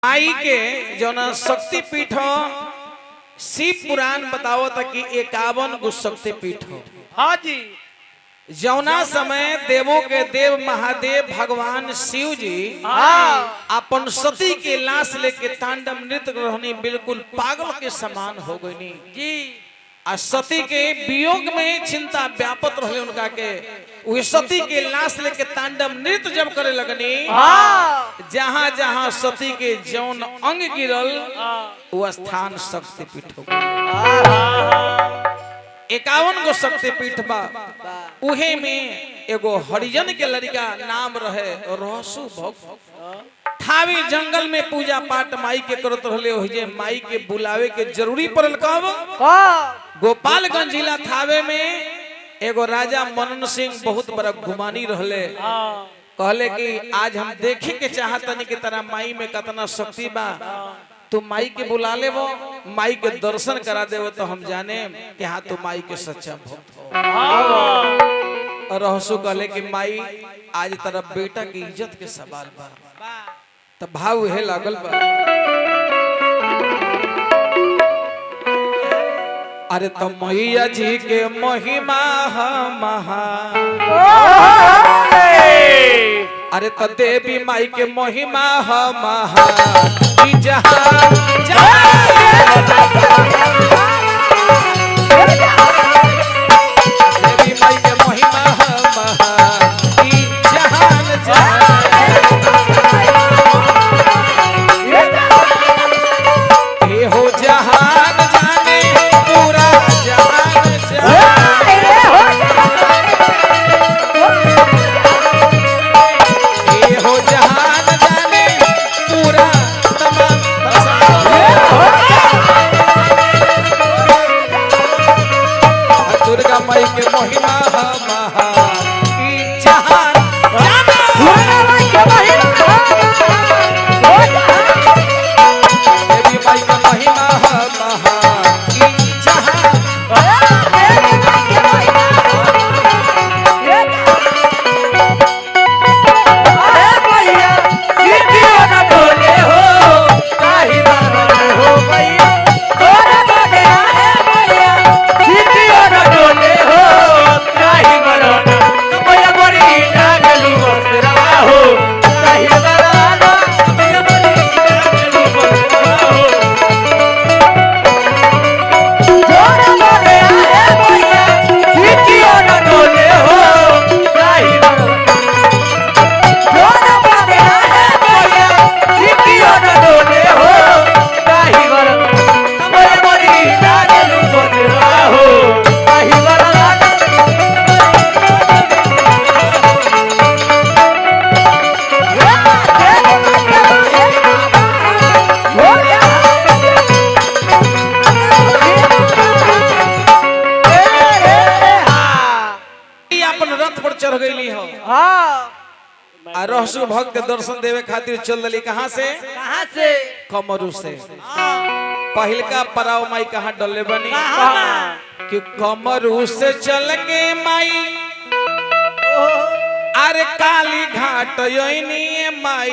माई के जौना शक्ति पीठ हो शिव पुराण बतावत कि 51 गो शक्ति पीठ हो। हाँ जी। जौना समय देवों के देव महादेव भगवान शिव जी अपन सती के लाश लेके तांडव नृत्य रहनी बिल्कुल पागल के समान हो गई जी। आ सती के वियोग में चिंता व्यापत रहे उनका के वही सती के लाश लेके तांडव नृत्य जब करे लगनी जहां जहां सती के जौन अंग गिरल वो स्थान शक्ति पीठ हो गई। 51 गो शक्ति पीठ बा उहे में एगो हरिजन के लड़का नाम रहे रहसु भक्त थावे जंगल में पूजा पाठ माई के करत रहले ओहिजे माई के बुलावे के जरूरी पड़ल। कब गोपालगंज जिला थावे में एगो राजा मनन सिंह बहुत बड़ा गुमानी रहले। कहले कि आज हम देखे के चाहतनी कि तरह माई में कितना शक्ति बा, तू माई के बुला ले वो माई के दर्शन करा दे तो हम जाने कि हाँ तू माई के सच्चा भक्त हो। रहसु कहले कि माई आज तेरा बेटा की इज्जत के सवाल बा, तब भाव है लागल बा। अरे तो मैया जी के महिमा महा, अरे तो देवी माई के महिमा महा जहां देवी माई के महिमा महा जहान हे हो जहान जाने पूरा जहान जाने हे हो जहान जाने पूरा तमाम दुर्गा माई के महिमा महा जहान देवी माई के महिमा महा रहसु भक्त के दर्शन देवे खातिर चल दली। कहाँ से? कमरू से। पहिलका पराव माई कहाँ डले बनी कि कमरू से चल के माई अरे काली घाट माई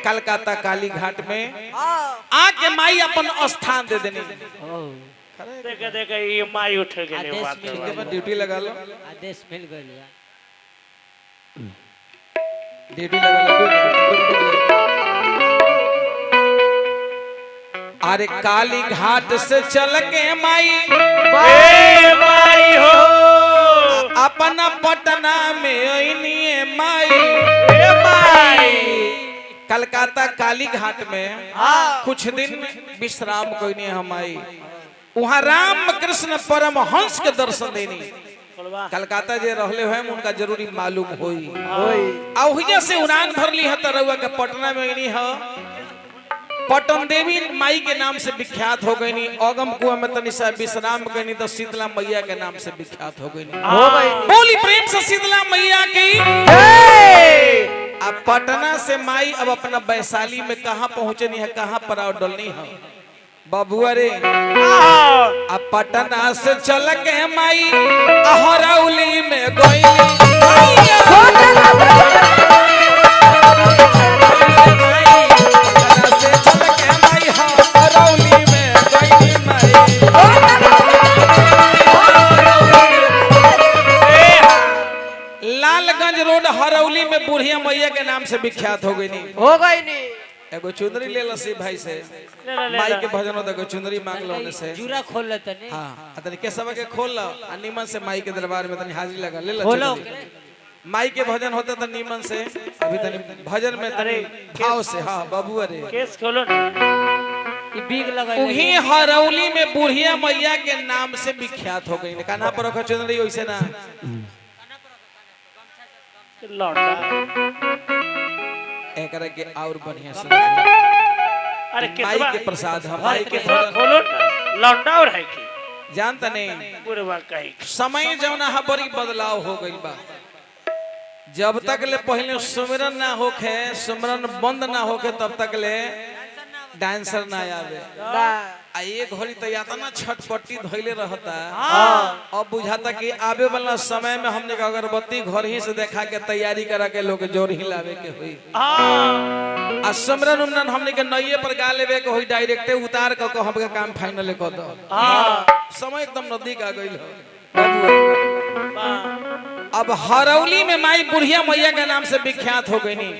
कलकत्ता काली घाट में आके माई अपन स्थान दे देनी। देखे ये माई उठ गई ड्यूटी लगा लो, आदेश मिल गया, ड्यूटी लगा लो। अरे काली घाट से चल के माई माई हो अपना पटना में आईनी माई कलकत्ता काली घाट में कुछ दिन विश्राम कोई हम आई। वहाँ राम कृष्ण परमहंस के दर्शन देनी। कलकत्ता जे रहले हुए उनका जरूरी मालूम होई औहिया से उड़ान भरली है तरवा के पटना में गई है। पटन देवी माई के नाम से विख्यात हो गई। अगम कुआं में तनिषा विश्राम गई तो शीतला मैया के नाम से विख्यात हो गई। बोली प्रेम से शीतला मैया की। अब पटना से माई अब अपना वैशाली में कहाँ पहुंचनी है, कहाँ पर डलनी है बबुआ रे। अब पटना से चल के माई अहरौली में गई। से विख्यात हो गई नहीं। हो गई नहीं। एगो चुंदरी ले लसी भाई से ले माई के भजन होता है चुंदरी मांग लो उन्हें से। जूरा खोल लेते नहीं। हाँ तनी के सब के खोल लो आ नीमन से माई के दरबार में तनी हाजिरी लगा ले लो खोलो। चुंदरी। माई के भजन होता तो नीमन से अभी तनी भजन में तनी भाव से। हाँ बाबू अरे केस खोलो ना। ये बीग लगा उही हरौली में बुढ़िया मैया के नाम से विख्यात हो गई। कान्हा पर रखो चुंदरी वैसे ना लौंडा। एकरा के और बढ़िया से अरे माई के प्रसाद हम माई के खोलो ना। लौंडा और है की जानता नहीं पूरे बात कही समय जौना हा बड़ी बदलाव हो गई बा। जब तक ले पहले सुमिरन ना होखे सुमिरन बंद ना होखे तब तक ले डांसर ना आवे। आ एक घड़ी तो यातना छटपट्टी धइले रहता। अब बुझाता कि आवे वाला समय में हमने का अगरबत्ती घर ही से देखा के तैयारी करा के लोग जोर ही लावे के हुई। आ सुमिरन उमरन हमने के नइये पर गा लेवे के हुई डायरेक्टे उतार क हम के काम फाइनल कर दो। समय एकदम नजदीक आ गइल हो। अब हरौली में माई बुढ़िया मैया के नाम से विख्यात हो गई नहीं।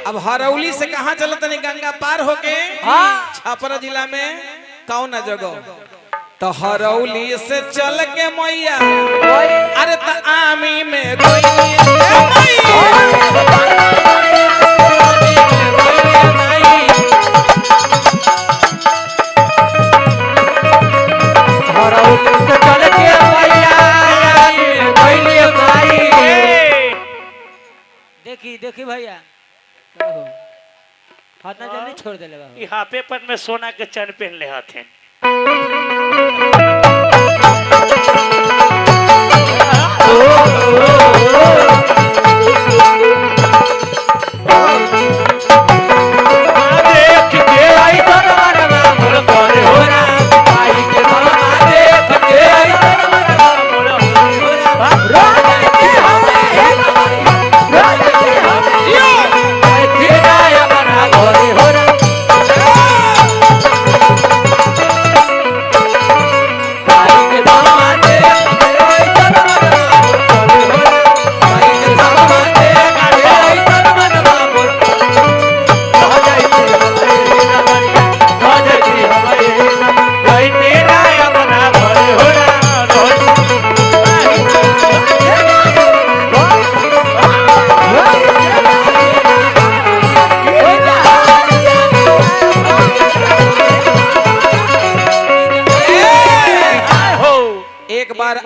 अब हरौली से कहाँ चलत नहीं गंगा पार होके छपरा जिला में कौन जगह तो हरौली से चल के मैया अरे तो आमी में देखी देखी भैया हाथ ना जल्दी छोड़ दे लेगा। ई हाफे पर में सोना के चैन पहन ले हाथे।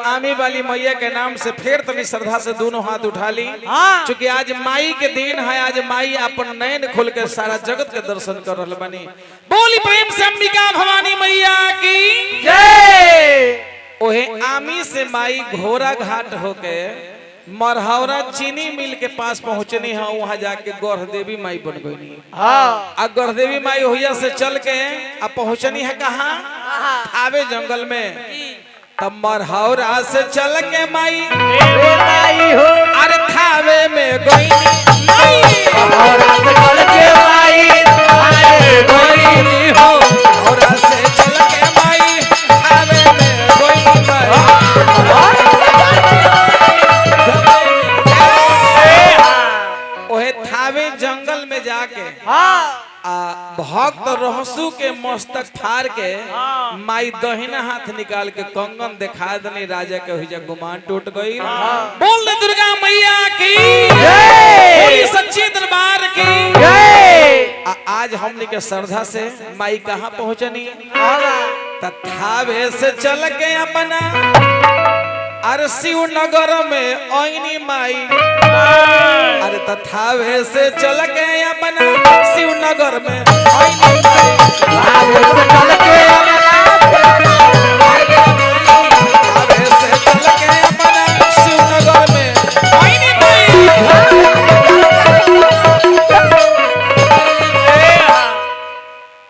आमी वाली मैया के नाम से फिर तनी श्रद्धा से दोनों हाथ उठा ली। चूंकि आज माई के दिन है। आज माई अपन नयन खोल के सारा जगत के दर्शन कर रहा बनी। बोली प्रेम से अंबिका भवानी मैया की जय। ओहे आमी से माई घोड़ा घाट होके मरहौरा चीनी मिल के पास पहुंचनी है। वहां जाके गढ़ देवी माई बन गई। हाँ गढ़ देवी माई होइया से चल के अब पहुंचनी है कहाँ आवे जंगल में। तब मरहौरा से चल के माई हो अरे थावे में गई मरहौरा से चल के माई हो मरहौरा से चल के माई थावे में ओहे थावे जंगल में जाके भक्त रहसू के मस्तक फाड़ के माई दहिना हाथ निकाल के कंगन दिखा दनी। राजा के हुई गुमान टूट गई। बोल दे दुर्गा मैया की जय। सच्ची दरबार की जय। आज हमने के श्रद्धा से माई कहाँ पहुँचनी तथावे से चल के अपना अरे शिव नगर में ओइनी माई अरे तथावे से चल के अपना शिव नगर में ओइनी माई तथावे से चल के तथावे से चल के अपना शिव नगर में ओइनी माई।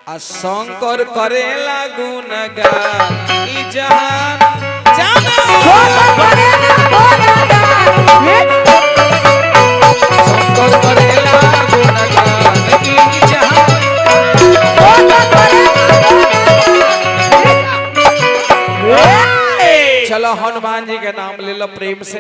आ शंकर करेला गुणगान ई जहान चलो हनुमान जी के नाम ले लो प्रेम से।